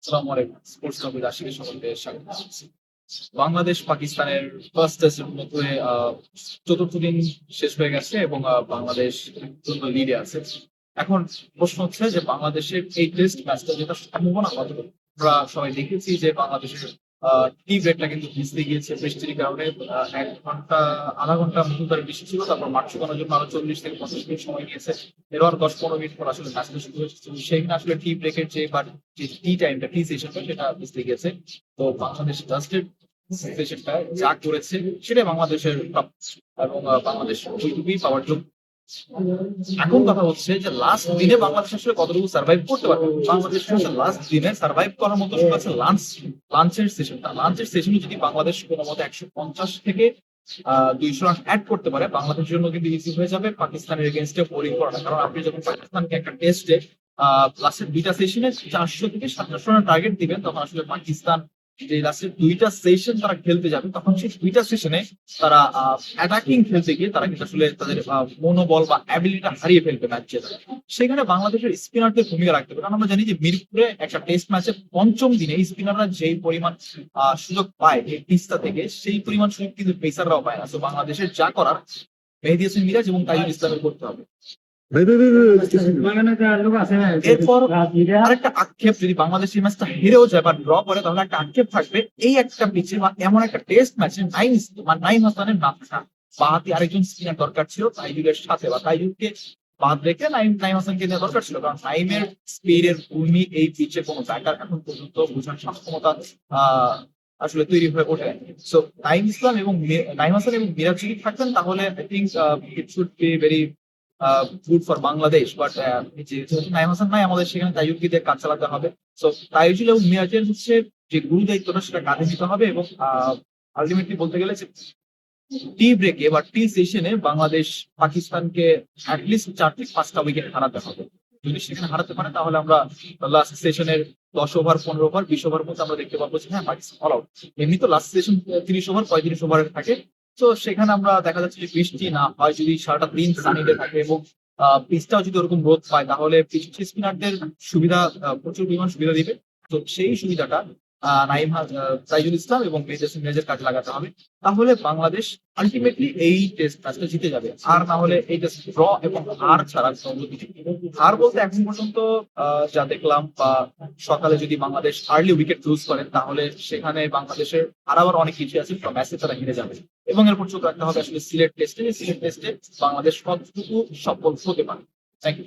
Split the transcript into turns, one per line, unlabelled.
আসসালামু আলাইকুম। Sports topic আশিকে সকলকে স্বাগত জানাচ্ছি। বাংলাদেশ পাকিস্তানের ফার্স্ট টেস্টের মধ্যে চতুর্থ দিন শেষ হয়ে গেছে এবং বাংলাদেশ লিডে আছে। এখন প্রশ্ন হচ্ছে যে বাংলাদেশের এই টেস্ট ম্যাচটা যেটা সম্ভাবনা কতটুকু? আমরা সবাই দেখেছি যে বাংলাদেশের টি ব্রেকটা কিন্তু ভিজতে গিয়েছে বৃষ্টির কারণে। ১ ঘন্টা আধা ঘন্টা মধ্যে বৃষ্টি ছিল, তারপর মাঠ শুকানোর জন্য আরো ৪০ থেকে ৫০ মিনিট সময় নিয়েছে। এরপর ১০-১৫ মিনিট পর আসলে ম্যাচটা শুরু হয়েছে। তো সেইখানে আসলে টি ব্রেকের যে টি টাইমটা টি সেশনটা সেটা ভিজতে গিয়েছে। তো বাংলাদেশ লাস্টের সেশনটা যা করেছে সেটাই বাংলাদেশের টপ, এবং বাংলাদেশ ওইটুকুই পাওয়ার যোগ্য। এখন কথা হচ্ছে যে লাস্ট দিনে বাংলাদেশ আসলে কতটুকু সার্ভাইভ করতে পারবে। বাংলাদেশ লাস্ট দিনে সার্ভাইভ করার মতো শুধু আছে লাঞ্চের সেশনটা। লাঞ্চের সেশনে যদি বাংলাদেশ কোনো মতো ১৫০ থেকে ২০০ রান অ্যাড করতে পারে, বাংলাদেশের জন্য কিন্তু ইজি হয়ে যাবে পাকিস্তানের এগেনস্টে বোলিং করাটা। কারণ আপনি যখন পাকিস্তানকে একটা টেস্টে লাস্টের ২টা সেশনে ৪০০ থেকে ৭০০ রানের টার্গেট দিবেন, তখন আসলে পাকিস্তান যে লাস্টের ২টা সেশন তারা খেলতে যাবে, তখন সেই ২টা সেশনে তারা অ্যাটাকিং খেলতে গিয়ে তারা কিন্তু আসলে তাদের মনোবল বা অ্যাবিলিটিটা হারিয়ে ফেলবে ম্যাচ জেতার। সেখানে বাংলাদেশের স্পিনারদের ভূমিকা রাখতে হবে। কারণ আমরা জানি যে মিরপুরে একটা টেস্ট ম্যাচের পঞ্চম দিনে স্পিনাররা যেই পরিমাণ সুযোগ পায় এই পিচটা থেকে, সেই পরিমাণ সুযোগ কিন্তু পেসাররাও পায় না। তো বাংলাদেশের যা করার মেহেদী হাসান মিরাজ এবং তাইজুল ইসলামের করতে হবে। এরপর আরেকটা আক্ষেপ, যদি বাংলাদেশ এই ম্যাচটা হেরেও যায় বা ড্র করে, তাহলে একটা আক্ষেপ থাকবে এই একটা পিচে বা এমন একটা টেস্ট ম্যাচে নাইম হাসানের না থাকা। বাহাতি আরেকজন স্পিনার দরকার ছিল তাইজুলের সাথে, বা তাইজুলকে বাদ রেখে নাইম হাসানকে নেওয়া দরকার ছিল। কারণ নাইমের স্পিডের ভূমি এই পিচে কোনো ব্যাটার এখন পর্যন্ত বোঝার সক্ষমতা আসলে তৈরি হয়ে ওঠে। সো নাইম হাসান এবং মিরাজ যদি থাকতেন, তাহলে I think it should be very good for Bangladesh. But যেহেতু নাইম হাসান নাই, আমাদের সেখানে তাইজুলকে দিয়ে কাজ চালাতে হবে। সো তাইজুল এবং মিরাজের হচ্ছে যে গুরু দায়িত্বটা সেটা কাঁধে নিতে হবে, এবং আলটিমেটলি বলতে গেলে যে টি ব্রেকে বা টি সেশনে বাংলাদেশ পাকিস্তানকে অ্যাটলিস্ট ৪ থেকে ৫টা উইকেট হারাতে হবে। যদি সেখানে হারাতে পারে, তাহলে আমরা লাস্ট সেশনের ১০ ওভার, ১৫ ওভার, ২০ ওভার মধ্যে আমরা দেখতে পারবো যে হ্যাঁ, পাকিস্তান অল আউট। এমনি তো লাস্ট সেশন ৩০ ওভার, ৩৫ ওভারের থাকে। তো সেখানে আমরা দেখা যাচ্ছে যে বৃষ্টি না হয়, যদি সারাটা দিন সানি ডে থাকে এবং পিচটাও যদি ওরকম রোদ পায়, তাহলে পিচ স্পিনারদের সুবিধা, প্রচুর পরিমাণ সুবিধা দিবে। তো সেই সুবিধাটা তাইজুল ইসলাম এবং মেহেদী হাসান মিরাজের কাজে লাগাতে হবে। তাহলে বাংলাদেশ আলটিমেটলি এই টেস্ট ম্যাচটা জিতে যাবে। আর না হলে এই টেস্ট ড্র এবং হার ছাড়া কোনো কিছু নেই। হার বলতে এখন পর্যন্ত যা দেখলাম, বা সকালে যদি বাংলাদেশ আর্লি উইকেট লুজ করে, তাহলে সেখানে বাংলাদেশের হারাবার অনেক কিছু আছে, ম্যাচে তারা হেরে যাবে। এবং এরপর চোখ রাখতে হবে আসলে সিলেট টেস্টে বাংলাদেশ কতটুকু সফল হতে পারে। Thank you.